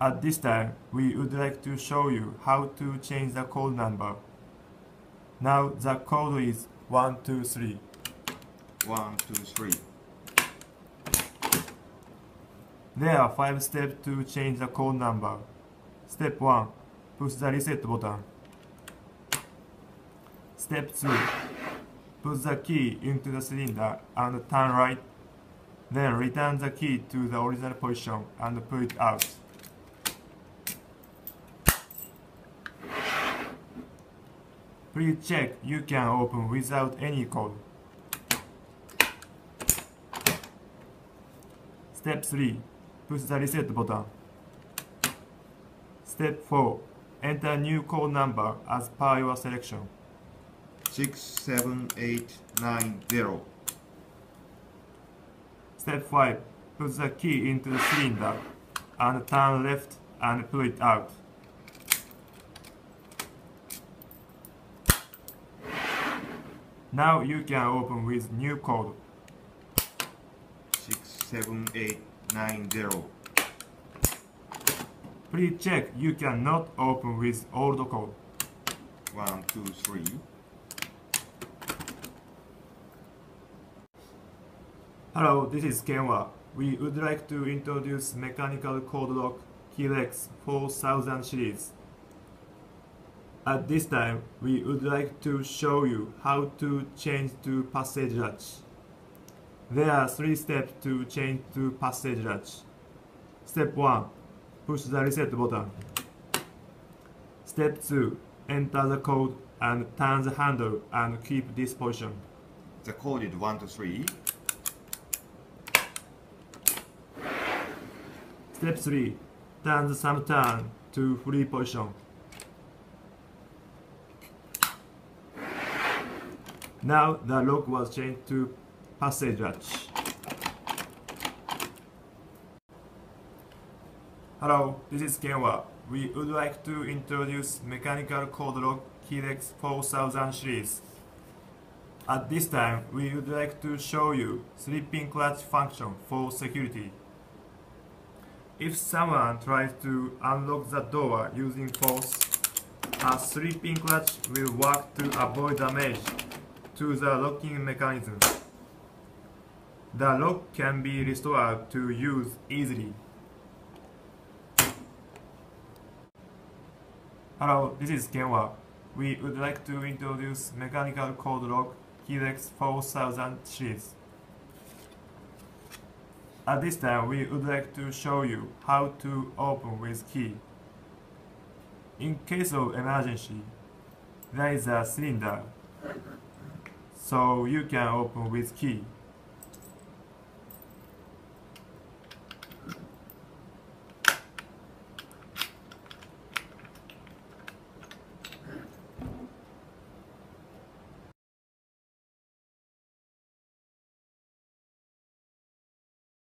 At this time, we would like to show you how to change the code number. Now the code is 123. 123. There are 5 steps to change the code number. Step 1. Push the reset button. Step 2. Put the key into the cylinder and turn right. Then return the key to the original position and pull it out. Please check you can open without any code. Step 3. Push the reset button. Step 4. Enter new code number as per your selection. 67890. Step 5. Put the key into the cylinder and turn left and pull it out. Now you can open with new code. 67890. Please check you cannot open with old code. 123. Hello, this is Kenwa. We would like to introduce mechanical code lock KEYLEX 4000 series. At this time, we would like to show you how to change to passage latch. There are 3 steps to change to passage latch. Step 1. Push the reset button. Step 2. Enter the code and turn the handle and keep this position. The code is 123. Step 3. Turn the thumb turn to free position. Now the lock was changed to passage latch. Hello, this is Kenwa. We would like to introduce mechanical code lock KEYLEX 4000 series. At this time, we would like to show you slipping clutch function for security. If someone tries to unlock the door using force, a slipping clutch will work to avoid damage to the locking mechanism. The lock can be restored to use easily. Hello, this is Kenwa. We would like to introduce mechanical code lock KEYLEX 4000 series. At this time, we would like to show you how to open with key. In case of emergency, there is a cylinder, so you can open with key.